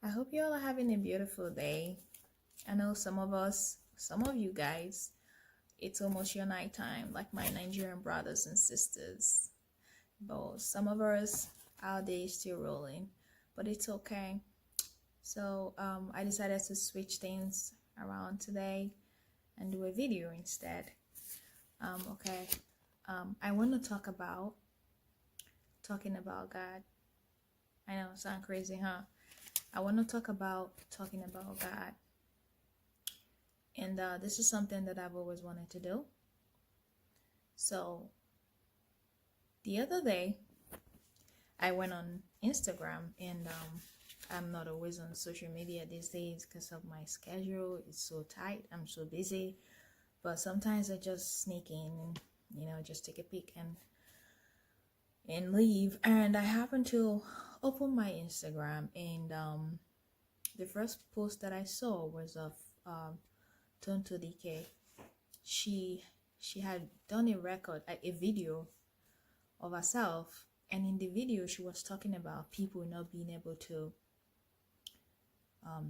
I hope you all are having a beautiful day. I know some of you guys, it's almost your nighttime, like my Nigerian brothers and sisters. But some of us, our day is still rolling, but it's okay. So I decided to switch things around today and do a video instead. Okay. I want to talking about God. I know, sound crazy, huh? I want to talk about talking about God. And this is something that I've always wanted to do. So the other day, I went on Instagram, and I'm not always on social media these days because of my schedule. It's so tight. I'm so busy. But sometimes I just sneak in and, just take a peek and leave. And I happened to open my Instagram, and the first post that I saw was of Tonto DK. She had done a record, a video of herself, and in the video she was talking about people not being able to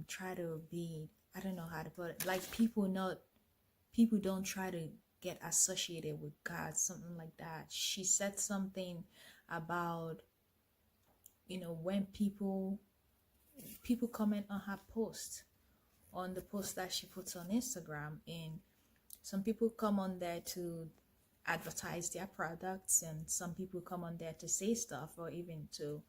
try to be, I don't know how to put it, like people don't try to get associated with God, something like that. She said something about, when people comment on her post, on the post that she puts on Instagram, and some people come on there to advertise their products, and some people come on there to say stuff, or even to,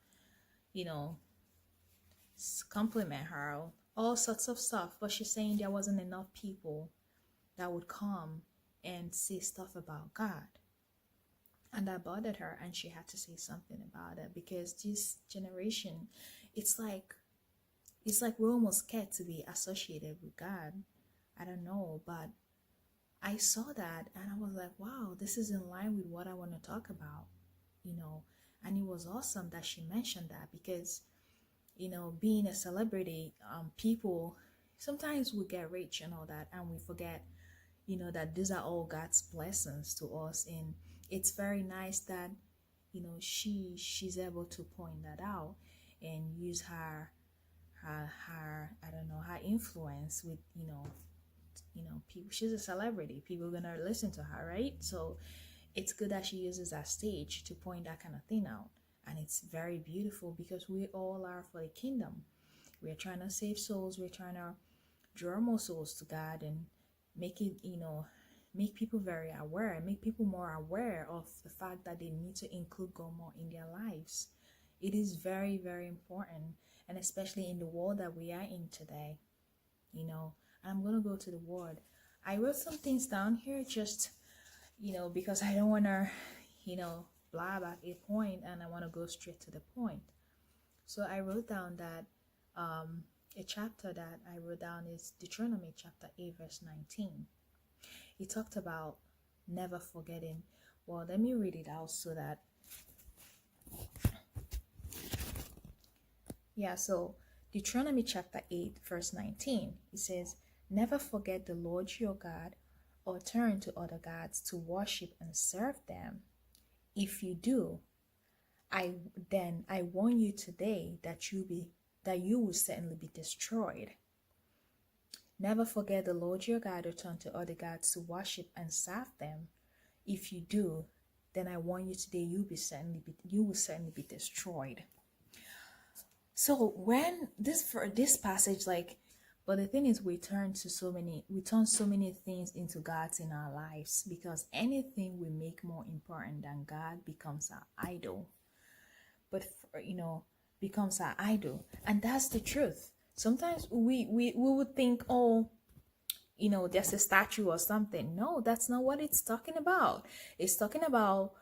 compliment her, all sorts of stuff. But she's saying there wasn't enough people that would come and say stuff about God. And that bothered her, and she had to say something about it, because this generation, it's like we're almost scared to be associated with God. I don't know, but I saw that and I was like, wow, this is in line with what I want to talk about, and it was awesome that she mentioned that, because, being a celebrity, people, sometimes we get rich and all that, and we forget, that these are all God's blessings to us. And it's very nice that, she's able to point that out and use her I don't know, her influence with, people. She's a celebrity, people are gonna listen to her, right? So it's good that she uses that stage to point that kind of thing out. And it's very beautiful, because we all are for the kingdom. We're trying to save souls, we're trying to draw more souls to God, and make it, make people very aware, make people more aware of the fact that they need to include God more in their lives. It is very, very important, and especially in the world that we are in today. I'm gonna go to the word. I wrote some things down here, just, because I don't want to, blab at a point, and I want to go straight to the point. So I wrote down that a chapter that I wrote down is Deuteronomy chapter 8 verse 19. He talked about never forgetting. Well, let me read it out so that, so Deuteronomy chapter 8 verse 19, it says, never forget the Lord your God, or turn to other gods to worship and serve them. If you do, I warn you today that you will certainly be destroyed. Never forget the Lord your God, or turn to other gods to worship and serve them. If you do, then I warn you today, you will certainly be destroyed. So when this passage, but the thing is, we turn so many things into gods in our lives, because anything we make more important than God becomes our idol. Becomes our idol, and that's the truth. Sometimes we would think, oh, there's a statue or something. No, that's not what it's talking about. It's talking about,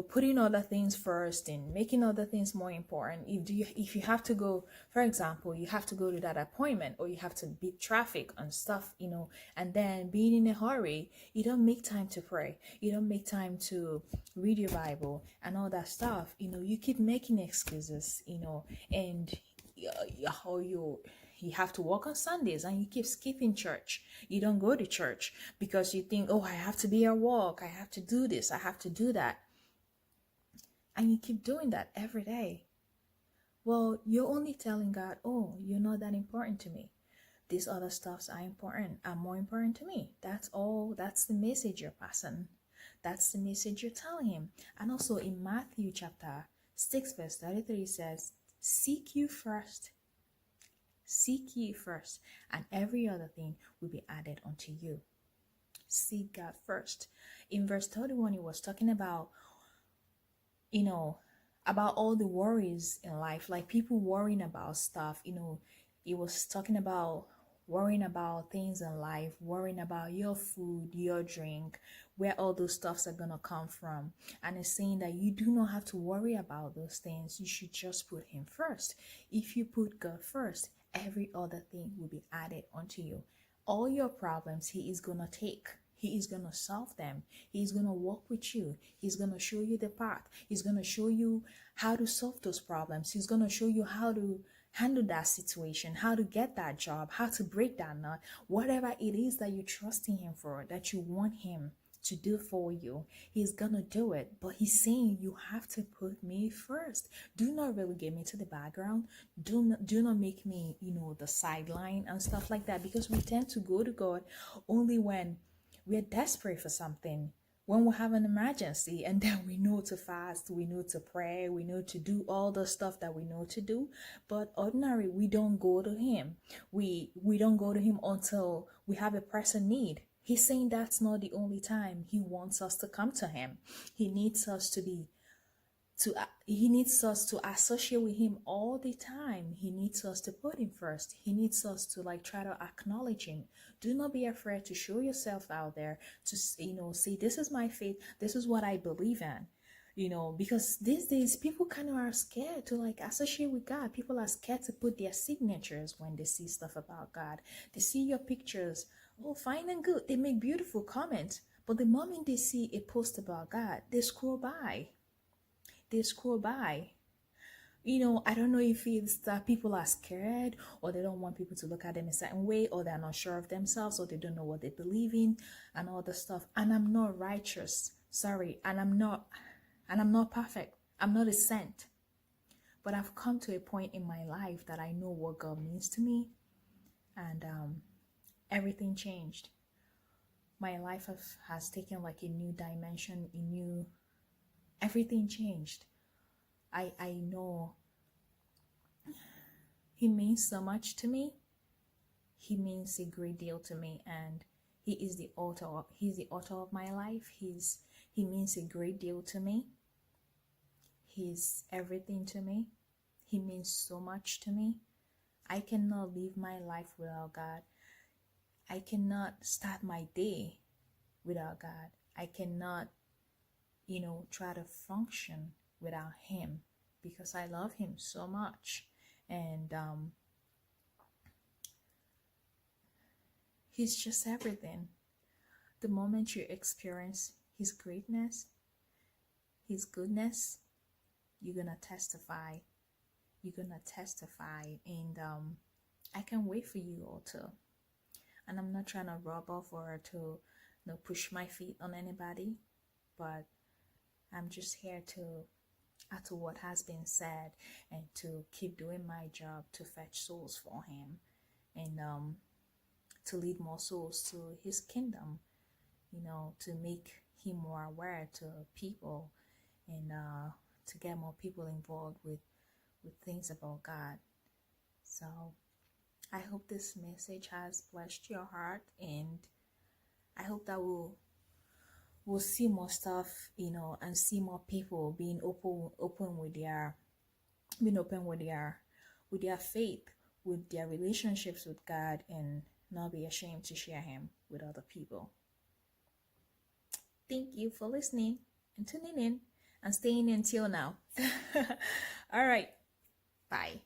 putting other things first and making other things more important. If you have to go, for example, you have to go to that appointment, or you have to beat traffic and stuff, and then being in a hurry, you don't make time to pray, you don't make time to read your Bible and all that stuff. You keep making excuses, and you have to work on Sundays, and you keep skipping church. You don't go to church because you think, oh, I have to be at work, I have to do this, I have to do that. And you keep doing that every day. Well, you're only telling God, oh, you're not that important to me. These other stuffs are more important to me. That's all. That's the message you're passing. That's the message you're telling him. And also in Matthew chapter 6, verse 33 says, seek ye first, and every other thing will be added unto you. Seek God first. In verse 31, he was talking about, about all the worries in life, like people worrying about stuff. He was talking about worrying about things in life, worrying about your food, your drink, where all those stuffs are gonna come from. And it's saying that you do not have to worry about those things. You should just put him first. If you put God first, every other thing will be added unto you. All your problems he is gonna take. He is going to solve them. He's going to walk with you. He's going to show you the path. He's going to show you how to solve those problems. He's going to show you how to handle that situation, how to get that job, how to break that nut, whatever it is that you're trusting him for, that you want him to do for you. He's gonna do it, but he's saying you have to put me first. Do not relegate me to the background. Do not make me, the sideline and stuff like that, because we tend to go to God only when we're desperate for something, when we have an emergency, and then we know to fast, we know to pray, we know to do all the stuff that we know to do. But ordinary, we don't go to him. We don't go to him until we have a pressing need. He's saying that's not the only time he wants us to come to him. He needs us he needs us to associate with him all the time. He needs us to put him first. He needs us to try to acknowledge him. Do not be afraid to show yourself out there, to say, this is my faith, this is what I believe in. Because these days people kind of are scared to associate with God. People are scared to put their signatures when they see stuff about God. They see your pictures, oh, fine and good, they make beautiful comments, but the moment they see a post about God, they scroll by. I don't know if it's that people are scared, or they don't want people to look at them a certain way, or they're not sure of themselves, or they don't know what they believe in and all the stuff. And I'm not righteous, sorry, and I'm not perfect. I'm not a saint, but I've come to a point in my life that I know what God means to me, and everything changed. My life has taken a new dimension, everything changed. I know he means so much to me. He means a great deal to me, and he's the author of my life. He means a great deal to me. He's everything to me. He means so much to me. I cannot live my life without God. I cannot start my day without God. I cannot try to function without him, because I love him so much. And he's just everything. The moment you experience his greatness, his goodness, you're gonna testify. And I can't wait for you all to. And I'm not trying to rub off or to push my feet on anybody, but I'm just here to add to what has been said, and to keep doing my job to fetch souls for him, and to lead more souls to his kingdom, to make him more aware to people, and to get more people involved with things about God. So I hope this message has blessed your heart, and I hope that we'll see more stuff, and see more people being open with their faith, with their relationships with God, and not be ashamed to share him with other people. Thank you for listening and tuning in and staying in till now. All right. Bye.